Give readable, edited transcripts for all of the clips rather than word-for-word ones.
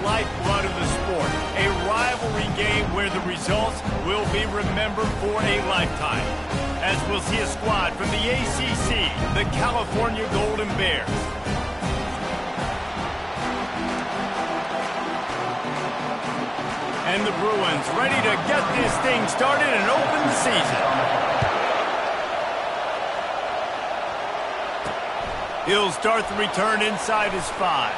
lifeblood of the sport. A rivalry game where the results will be remembered for a lifetime. As we'll see a squad from the ACC, the California Golden Bears. And the Bruins ready to get this thing started and open the season. He'll start the return inside his 5.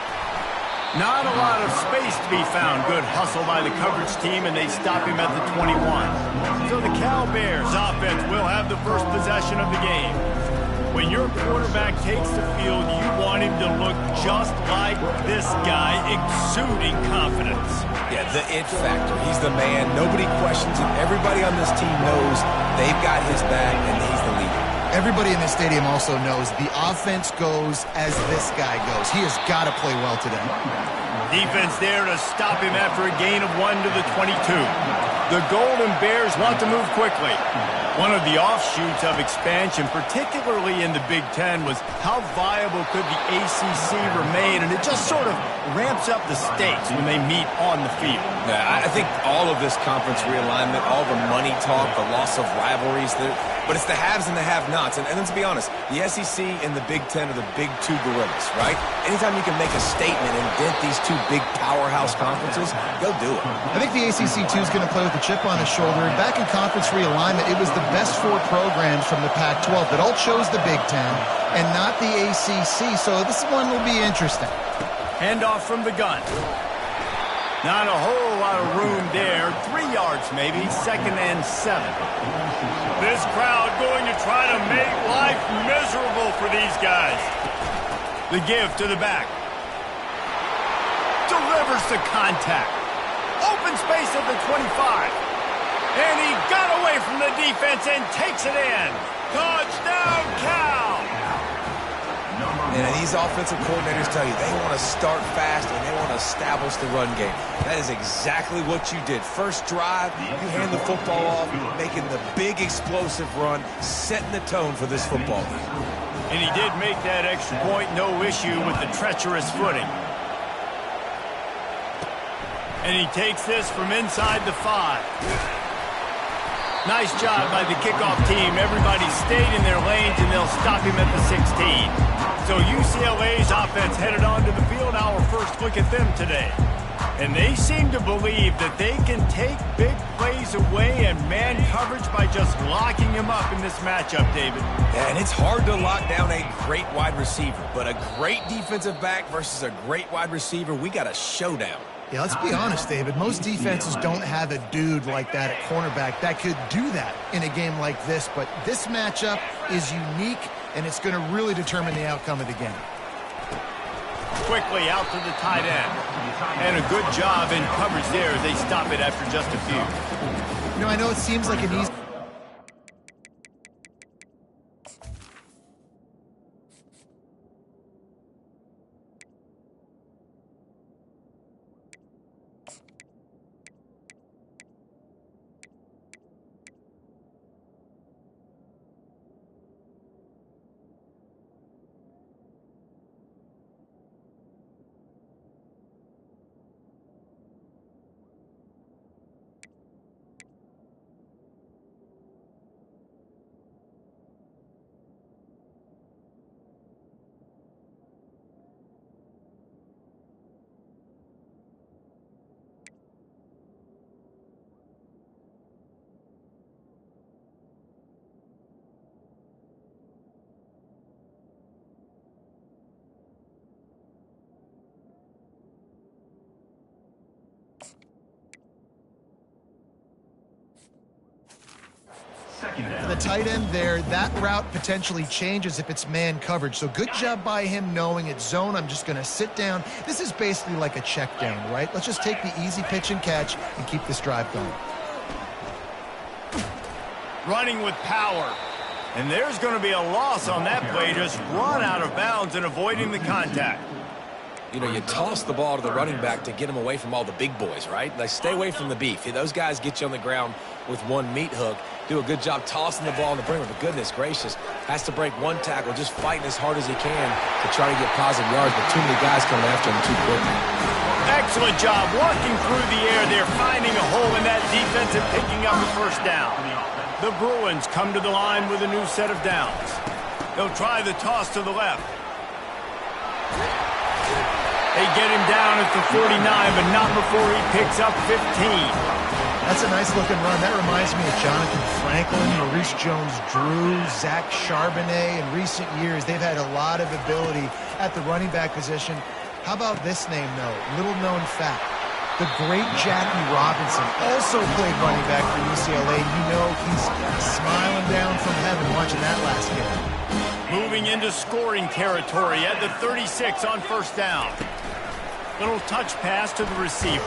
Not a lot of space to be found. Good hustle by the coverage team, and they stop him at the 21. So the Cal Bears offense will have the first possession of the game. When your quarterback takes the field, you want him to look just like this guy, exuding confidence. Yeah, the it factor. He's the man. Nobody questions it. Everybody on this team knows they've got his back, and he's the leader. Everybody in this stadium also knows the offense goes as this guy goes. He has got to play well today. Defense there to stop him after a gain of 1 to the 22. The Golden Bears want to move quickly. One of the offshoots of expansion, particularly in the Big Ten, was how viable could the ACC remain, and it just sort of ramps up the stakes when they meet on the field. Yeah, I think all of this conference realignment, all the money talk, the loss of rivalries, but it's the haves and the have-nots. And let's be honest, the SEC and the Big Ten are the big two gorillas, right? Anytime you can make a statement and dent these two big powerhouse conferences, go do it. I think the ACC, too, is going to play with a chip on his shoulder. Back in conference realignment, it was the best 4 programs from the Pac-12 that all chose the Big Ten and not the ACC. So this one will be interesting. Handoff from the gun. Not a whole lot of room there. 3 yards maybe, 2nd and 7. This crowd going to try to make life miserable for these guys. The give to the back. Delivers the contact. Open space at the 25. And he got away from the defense and takes it in. Touchdown, Cal! And these offensive coordinators tell you they want to start fast and they want to establish the run game. That is exactly what you did. First drive, you hand the football off, making the big explosive run, setting the tone for this football game. And he did make that extra point, no issue with the treacherous footing. And he takes this from inside the 5. Nice job by the kickoff team. Everybody stayed in their lanes, and they'll stop him at the 16. So UCLA's offense headed onto the field. Our first look at them today. And they seem to believe that they can take big plays away and man coverage by just locking him up in this matchup, David. Yeah, and it's hard to lock down a great wide receiver, but a great defensive back versus a great wide receiver, we got a showdown. Yeah, let's be honest, David. Most defenses don't have a dude like that at cornerback that could do that in a game like this. But this matchup is unique, and it's going to really determine the outcome of the game. Quickly out to the tight end. And a good job in coverage there. They stop it after just a few. You know, I know it seems like an easy... The tight end there, that route potentially changes if it's man coverage. So good job by him knowing it's zone. I'm just going to sit down. This is basically like a check down, right? Let's just take the easy pitch and catch and keep this drive going. Running with power. And there's going to be a loss on that play. Just run out of bounds and avoiding the contact. You know, you toss the ball to the running back to get him away from all the big boys, right? Like, stay away from the beef. Those guys get you on the ground with one meat hook. Do a good job tossing the ball in the bringer, but goodness gracious, has to break one tackle, just fighting as hard as he can to try to get positive yards, but too many guys coming after him too quickly. Excellent job working through the air. They're finding a hole in that defense and picking up a first down. The Bruins come to the line with a new set of downs. They'll try the toss to the left. They get him down at the 49, but not before he picks up 15. That's a nice-looking run. That reminds me of Jonathan Franklin, Maurice Jones-Drew, Zach Charbonnet. In recent years, they've had a lot of ability at the running back position. How about this name, though? Little-known fact. The great Jackie Robinson also played running back for UCLA. You know he's smiling down from heaven watching that last game. Moving into scoring territory at the 36 on first down. Little touch pass to the receiver.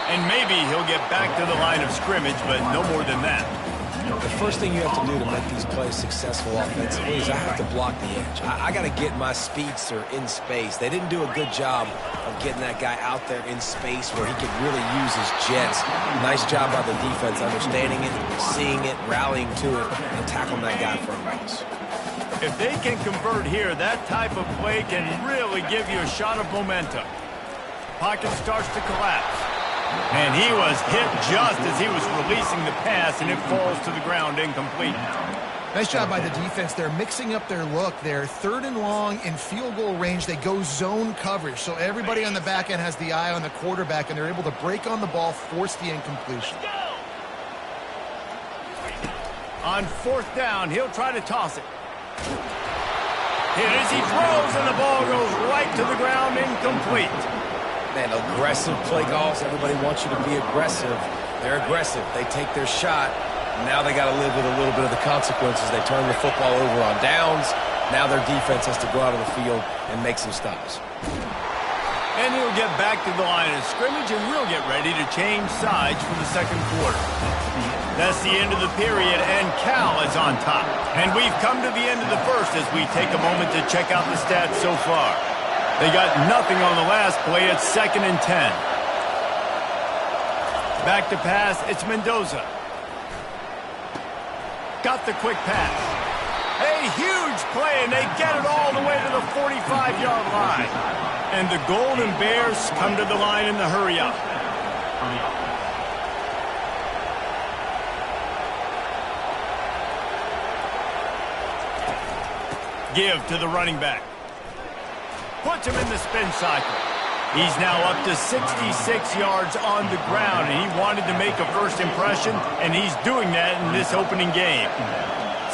And maybe he'll get back to the line of scrimmage, but no more than that. The first thing you have to do to make these plays successful offensively is I have to block the edge. I got to get my speedster in space. They didn't do a good job of getting that guy out there in space where he could really use his jets. Nice job by the defense understanding it, seeing it, rallying to it, and tackling that guy for a loss. If they can convert here, that type of play can really give you a shot of momentum. Pocket starts to collapse. And he was hit just as he was releasing the pass, and it falls to the ground incomplete. Nice job by the defense. They're mixing up their look. They're 3rd and long in field goal range. They go zone coverage, so everybody on the back end has the eye on the quarterback, and they're able to break on the ball, force the incompletion. On 4th down, he'll try to toss it. Hit as he throws, and the ball goes right to the ground, incomplete. Man, aggressive play calls. Everybody wants you to be aggressive. They're aggressive. They take their shot. Now they got to live with a little bit of the consequences. They turn the football over on downs. Now their defense has to go out of the field and make some stops. And he'll get back to the line of scrimmage, and we'll get ready to change sides for the second quarter. That's the end of the period, and Cal is on top. And we've come to the end of the first as we take a moment to check out the stats so far. They got nothing on the last play. It's 2nd and 10. Back to pass. It's Mendoza. Got the quick pass. A huge play, and they get it all the way to the 45-yard line. And the Golden Bears come to the line in the hurry-up. Give to the running back. Puts him in the spin cycle. He's now up to 66 yards on the ground, and he wanted to make a first impression, and he's doing that in this opening game.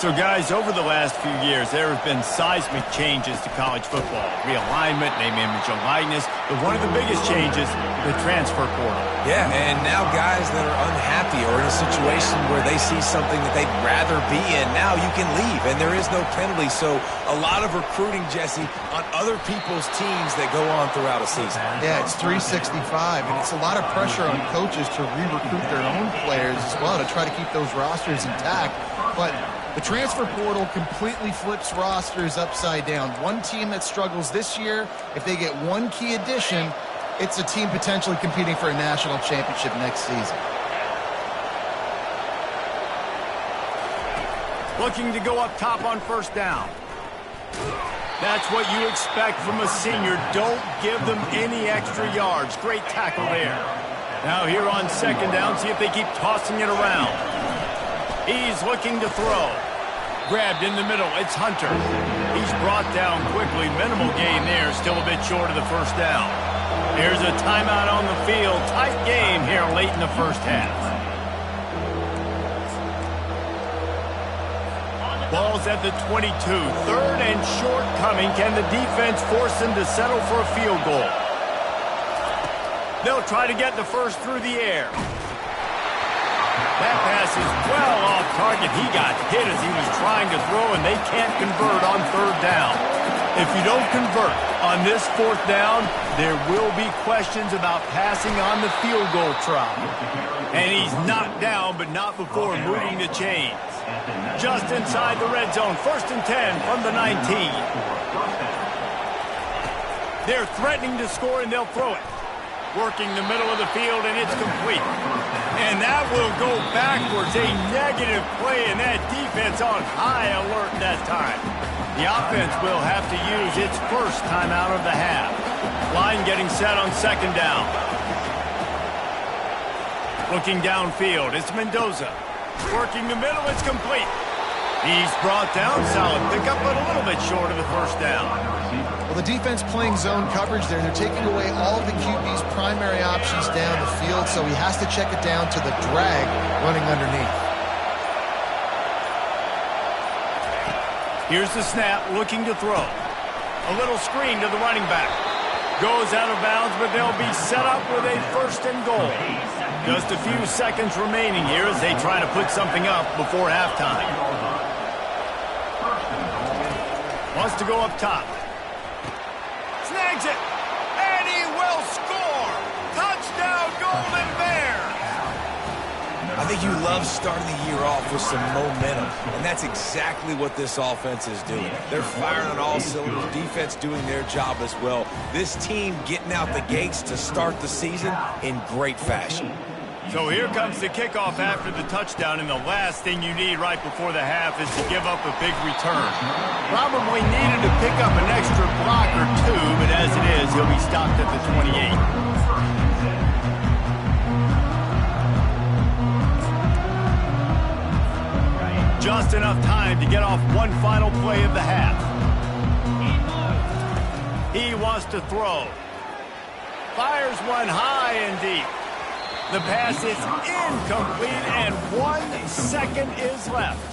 So, guys, over the last few years, there have been seismic changes to college football. Realignment, name, image, and likeness. But one of the biggest changes, the transfer portal. Yeah, and now guys that are unhappy or in a situation where they see something that they'd rather be in, now you can leave, and there is no penalty. So a lot of recruiting, Jesse, on other people's teams that go on throughout a season. Yeah, it's 365, and it's a lot of pressure on coaches to re-recruit their own players as well to try to keep those rosters intact. But the transfer portal completely flips rosters upside down. One team that struggles this year, if they get one key addition, it's a team potentially competing for a national championship next season. Looking to go up top on first down. That's what you expect from a senior. Don't give them any extra yards. Great tackle there. Now here on second down, see if they keep tossing it around. He's looking to throw. Grabbed in the middle. It's Hunter. He's brought down quickly. Minimal gain there. Still a bit short of the first down. Here's a timeout on the field. Tight game here late in the first half. Ball's at the 22. 3rd and short coming. Can the defense force them to settle for a field goal? They'll try to get the first through the air. That pass is well off target. He got hit as he was trying to throw, and they can't convert on 3rd down. If you don't convert on this 4th down, there will be questions about passing on the field goal try. And he's knocked down, but not before moving the chains. Just inside the red zone. 1st and 10 from the 19. They're threatening to score, and they'll throw it. Working the middle of the field, and it's complete. And that will go backwards. A negative play, and that defense on high alert that time. The offense will have to use its first timeout of the half. Line getting set on second down. Looking downfield, it's Mendoza. Working the middle, it's complete. He's brought down, solid pickup, but a little bit short of the first down. Well, the defense playing zone coverage there. They're taking away all of the QB's primary options down the field, so he has to check it down to the drag running underneath. Here's the snap, looking to throw. A little screen to the running back. Goes out of bounds, but they'll be set up with a first and goal. Just a few seconds remaining here as they try to put something up before halftime. Wants to go up top. Snags it, and he will score! Touchdown, Golden Bears! I think you love starting the year off with some momentum, and that's exactly what this offense is doing. They're firing on all cylinders, defense doing their job as well. This team getting out the gates to start the season in great fashion. So here comes the kickoff after the touchdown, and the last thing you need right before the half is to give up a big return. Probably needed to pick up an extra block or two, but as it is, he'll be stopped at the 28. Just enough time to get off one final play of the half. He wants to throw. Fires one high and deep. The pass is incomplete, and 1 second is left.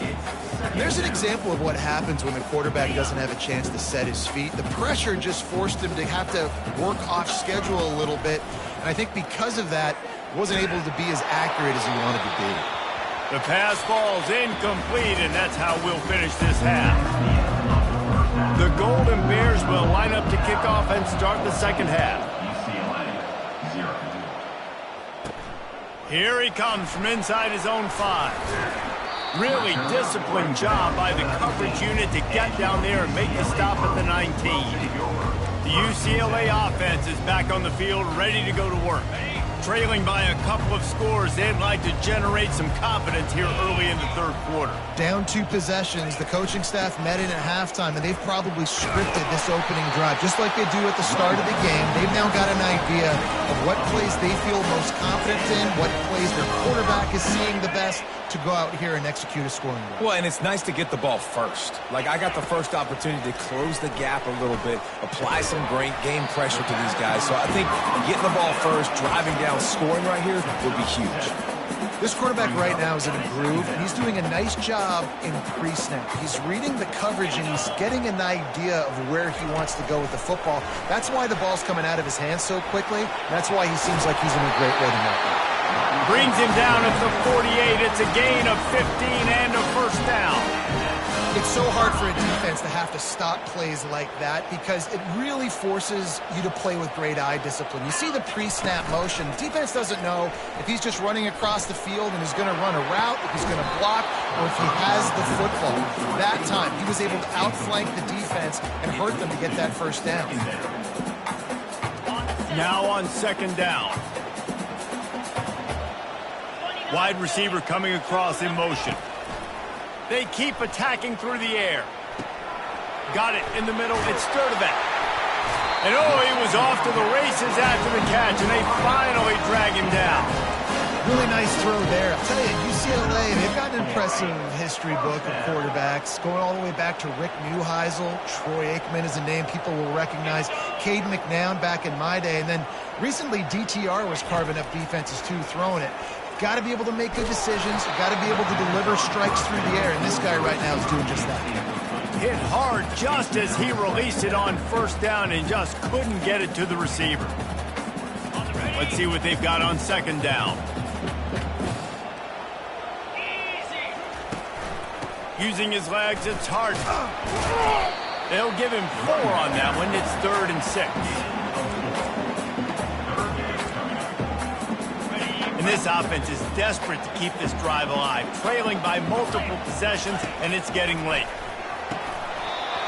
There's an example of what happens when the quarterback doesn't have a chance to set his feet. The pressure just forced him to have to work off schedule a little bit, and I think because of that, wasn't able to be as accurate as he wanted to be. The pass falls incomplete, and that's how we'll finish this half. The Golden Bears will line up to kick off and start the second half. Here he comes from inside his own 5. Really disciplined job by the coverage unit to get down there and make the stop at the 19. The UCLA offense is back on the field, ready to go to work. Trailing by a couple of scores, they'd like to generate some confidence here early in the third quarter. Down 2 possessions, the coaching staff met in at halftime, and they've probably scripted this opening drive, just like they do at the start of the game. They've now got an idea of what plays they feel most confident in, what plays their quarterback is seeing the best to go out here and execute a scoring drive. Well, and it's nice to get the ball first. Like, I got the first opportunity to close the gap a little bit, apply some great game pressure to these guys. So I think getting the ball first, driving down, scoring right here would be huge. This quarterback right now is in a groove, and he's doing a nice job in pre-snap. He's reading the coverage, and he's getting an idea of where he wants to go with the football. That's why the ball's coming out of his hands so quickly. That's why he seems like he's in a great rhythm right now. Brings him down at the 48. It's a gain of 15 and a first down. It's so hard for a defense to have to stop plays like that because it really forces you to play with great eye discipline. You see the pre-snap motion. Defense doesn't know if he's just running across the field and is going to run a route, if he's going to block, or if he has the football. That time, he was able to outflank the defense and hurt them to get that first down. Now on second down. Wide receiver coming across in motion. They keep attacking through the air. Got it in the middle. It's Sturdivant. And oh, he was off to the races after the catch, and they finally drag him down. Really nice throw there. I'll tell you, UCLA, they've got an impressive history book of quarterbacks, going all the way back to Rick Neuheisel. Troy Aikman is a name people will recognize. Cade McNown back in my day. And then recently, DTR was carving up defenses too, throwing it. Got to be able to make good decisions. Got to be able to deliver strikes through the air, and this guy right now is doing just that. Hit hard just as he released it on first down and just couldn't get it to the receiver. Let's see what they've got on second down. Using his legs, it's hard. They'll give him 4 on that one. It's 3rd and 6. And this offense is desperate to keep this drive alive, trailing by multiple possessions, and it's getting late.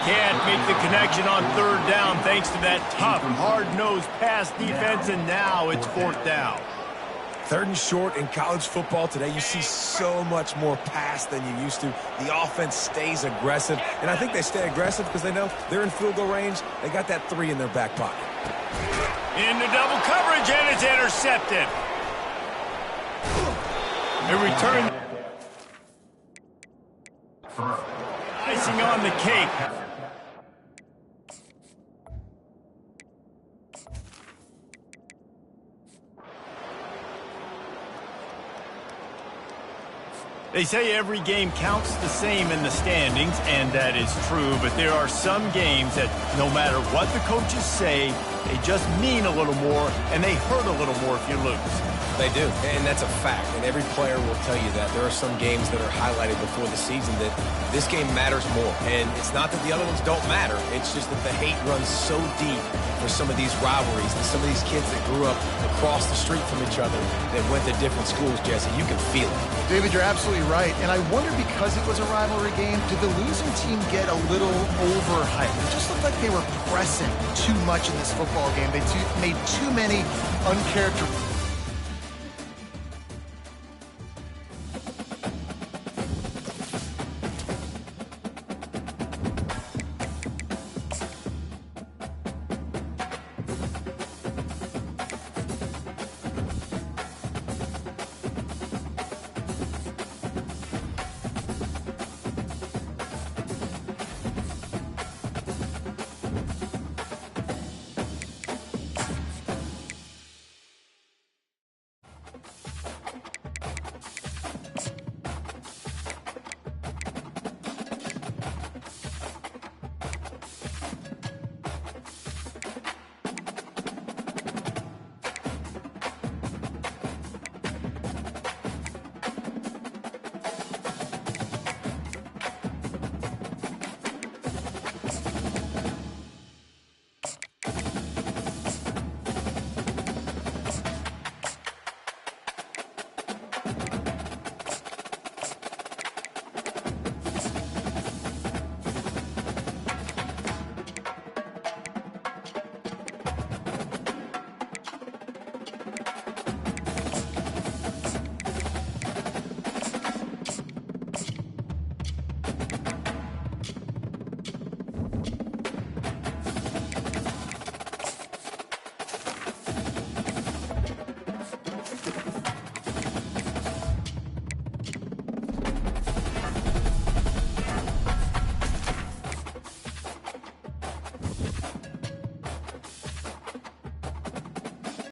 Can't make the connection on 3rd down thanks to that tough, hard-nosed pass defense, and now it's 4th down. 3rd and short in college football today. You see so much more pass than you used to. The offense stays aggressive, and I think they stay aggressive because they know they're in field goal range. They got that 3 in their back pocket. Into double coverage, and it's intercepted. A return. Icing on the cake. They say every game counts the same in the standings, and that is true, but there are some games that no matter what the coaches say, they just mean a little more, and they hurt a little more if you lose. They do, and that's a fact, and every player will tell you that. There are some games that are highlighted before the season that this game matters more, and it's not that the other ones don't matter. It's just that the hate runs so deep for some of these rivalries and some of these kids that grew up across the street from each other that went to different schools, Jesse. You can feel it. David, you're absolutely right, and I wonder, because it was a rivalry game, did the losing team get a little overhyped? It just looked like they were pressing too much in this football game. They made too many uncharacteristic